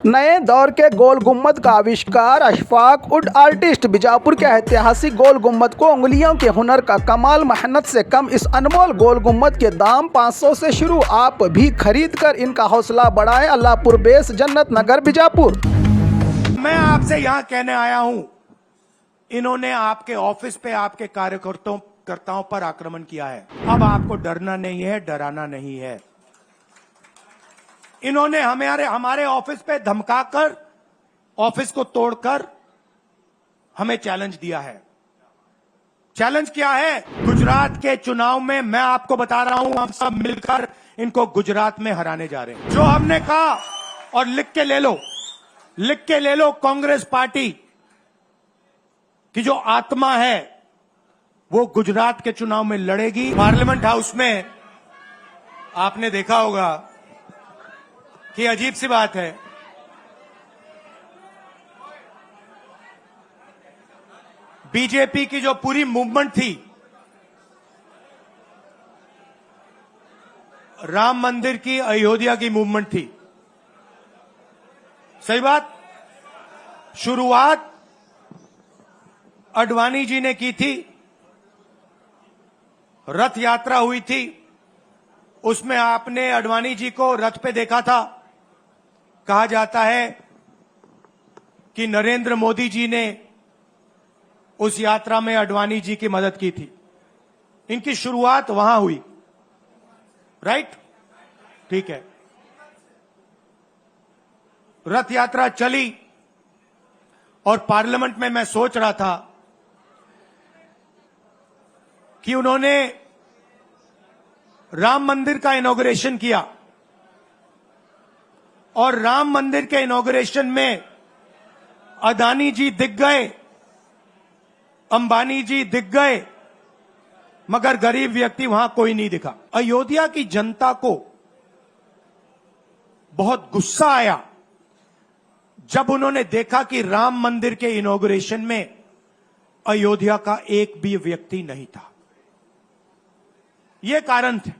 नए दौर के गोल गुम्बद का आविष्कार अशफाक वुड आर्टिस्ट बीजापुर के ऐतिहासिक गोल गुम्बद को उंगलियों के हुनर का कमाल, मेहनत से कम इस अनमोल गोल गुम्बद के दाम 500 से शुरू। आप भी खरीद कर इनका हौसला बढ़ाएं। अल्लाहपुर बेस, जन्नत नगर, बीजापुर। मैं आपसे यहाँ कहने आया हूं, इन्होंने आपके ऑफिस पे आपके कार्यकर्ताओं पर आक्रमण किया है। अब आपको डरना नहीं है, डराना नहीं है। इन्होंने हमारे ऑफिस पे धमकाकर, ऑफिस को तोड़कर हमें चैलेंज दिया है। चैलेंज क्या है? गुजरात के चुनाव में मैं आपको बता रहा हूं, हम सब मिलकर इनको गुजरात में हराने जा रहे हैं। जो हमने कहा, और लिख के ले लो, कांग्रेस पार्टी की जो आत्मा है वो गुजरात के चुनाव में लड़ेगी। पार्लियामेंट हाउस में आपने देखा होगा कि अजीब सी बात है, बीजेपी की जो पूरी मूवमेंट थी, राम मंदिर की, अयोध्या की मूवमेंट थी। सही बात। शुरुआत अडवाणी जी ने की थी, रथ यात्रा हुई थी, उसमें आपने अडवाणी जी को रथ पे देखा था। कहा जाता है कि नरेंद्र मोदी जी ने उस यात्रा में अडवाणी जी की मदद की थी। इनकी शुरुआत वहां हुई, राइट? ठीक है। रथ यात्रा चली और पार्लियामेंट में मैं सोच रहा था कि उन्होंने राम मंदिर का इनॉग्रेशन किया, और राम मंदिर के इनॉग्रेशन में अदानी जी दिख गए, अंबानी जी दिख गए, मगर गरीब व्यक्ति वहां कोई नहीं दिखा। अयोध्या की जनता को बहुत गुस्सा आया जब उन्होंने देखा कि राम मंदिर के इनॉग्रेशन में अयोध्या का एक भी व्यक्ति नहीं था। यह कारण थे।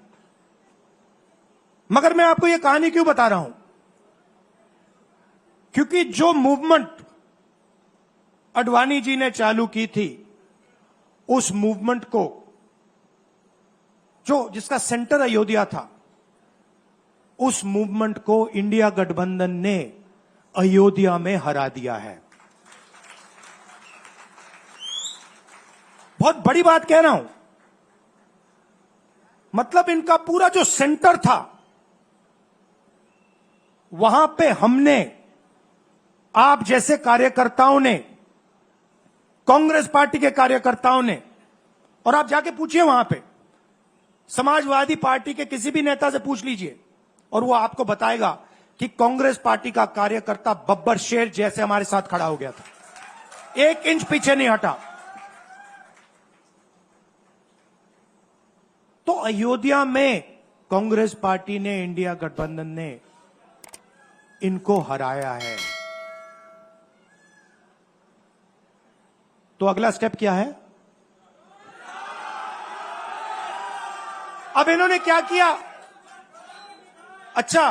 मगर मैं आपको यह कहानी क्यों बता रहा हूं? क्योंकि जो मूवमेंट अडवाणी जी ने चालू की थी, उस मूवमेंट को, जिसका सेंटर अयोध्या था, उस मूवमेंट को इंडिया गठबंधन ने अयोध्या में हरा दिया है। बहुत बड़ी बात कह रहा हूं। मतलब इनका पूरा जो सेंटर था, वहां पे हमने, आप जैसे कार्यकर्ताओं ने, कांग्रेस पार्टी के कार्यकर्ताओं ने, और आप जाके पूछिए वहां पे, समाजवादी पार्टी के किसी भी नेता से पूछ लीजिए, और वो आपको बताएगा कि कांग्रेस पार्टी का कार्यकर्ता बब्बर शेर जैसे हमारे साथ खड़ा हो गया था, 1 इंच पीछे नहीं हटा। तो अयोध्या में कांग्रेस पार्टी ने, इंडिया गठबंधन ने इनको हराया है। तो अगला स्टेप क्या है? अब इन्होंने क्या किया? अच्छा,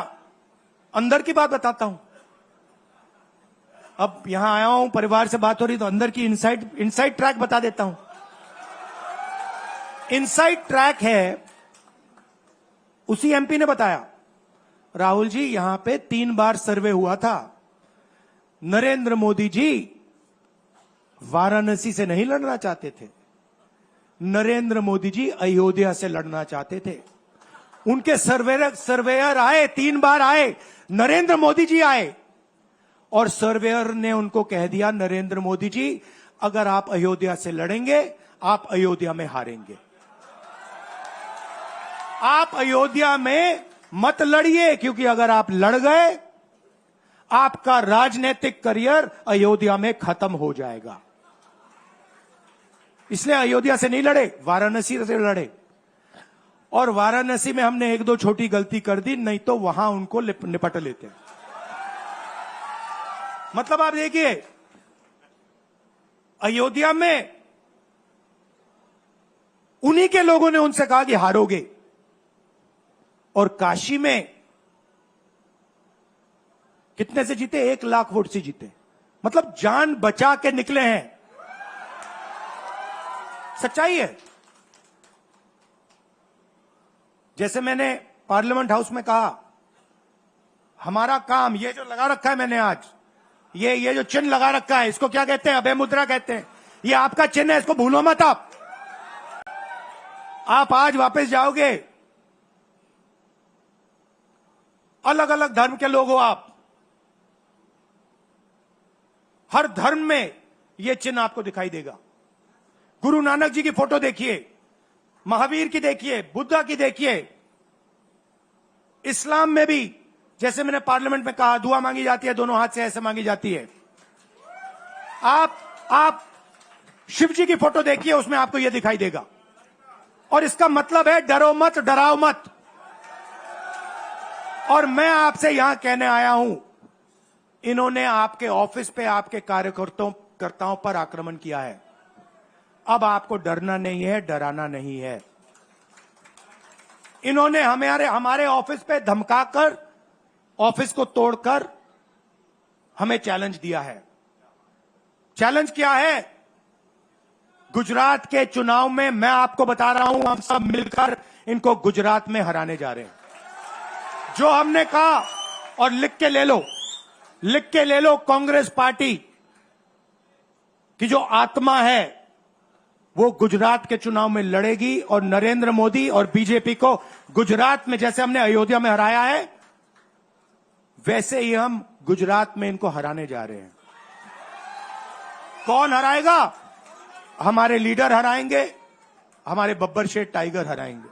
अंदर की बात बताता हूं। अब यहां आया हूं, परिवार से बात हो रही, तो अंदर की इनसाइड ट्रैक बता देता हूं। इनसाइड ट्रैक है, उसी एमपी ने बताया, राहुल जी यहां पे 3 बार सर्वे हुआ था। नरेंद्र मोदी जी वाराणसी से नहीं लड़ना चाहते थे, नरेंद्र मोदी जी अयोध्या से लड़ना चाहते थे। उनके सर्वेयर आए, 3 बार आए, नरेंद्र मोदी जी आए, और सर्वेयर ने उनको कह दिया, नरेंद्र मोदी जी अगर आप अयोध्या से लड़ेंगे, आप अयोध्या में हारेंगे। आप अयोध्या में मत लड़िए, क्योंकि अगर आप लड़ गए, आपका राजनीतिक करियर अयोध्या में खत्म हो जाएगा। इसलिए अयोध्या से नहीं लड़े, वाराणसी से लड़े। और वाराणसी में हमने 1-2 छोटी गलती कर दी, नहीं तो वहां उनको निपट लेते। मतलब आप देखिए, अयोध्या में उन्हीं के लोगों ने उनसे कहा कि हारोगे, और काशी में कितने से जीते? 1 लाख वोट से जीते। मतलब जान बचा के निकले हैं। सच्चाई है। जैसे मैंने पार्लियामेंट हाउस में कहा, हमारा काम, ये जो लगा रखा है मैंने आज, ये जो चिन्ह लगा रखा है, इसको क्या कहते हैं? अभय मुद्रा कहते हैं। ये आपका चिन्ह है, इसको भूलो मत। आप आज वापस जाओगे, अलग अलग धर्म के लोग हो आप, हर धर्म में यह चिन्ह आपको दिखाई देगा। गुरु नानक जी की फोटो देखिए, महावीर की देखिए, बुद्धा की देखिए। इस्लाम में भी, जैसे मैंने पार्लियामेंट में कहा, दुआ मांगी जाती है, दोनों हाथ से ऐसे मांगी जाती है। आप शिव जी की फोटो देखिए, उसमें आपको यह दिखाई देगा। और इसका मतलब है डरो मत, डराओ मत। और मैं आपसे यहां कहने आया हूं, इन्होंने आपके ऑफिस पे आपके कार्यकर्ताओं पर आक्रमण किया है। अब आपको डरना नहीं है, डराना नहीं है। इन्होंने हमारे ऑफिस पे धमकाकर, ऑफिस को तोड़कर हमें चैलेंज दिया है। चैलेंज क्या है? गुजरात के चुनाव में मैं आपको बता रहा हूं, हम सब मिलकर इनको गुजरात में हराने जा रहे हैं। जो हमने कहा, और लिख के ले लो, कांग्रेस पार्टी की जो आत्मा है वो गुजरात के चुनाव में लड़ेगी, और नरेंद्र मोदी और बीजेपी को गुजरात में, जैसे हमने अयोध्या में हराया है, वैसे ही हम गुजरात में इनको हराने जा रहे हैं। कौन हराएगा? हमारे लीडर हराएंगे, हमारे बब्बर शेठ टाइगर हराएंगे।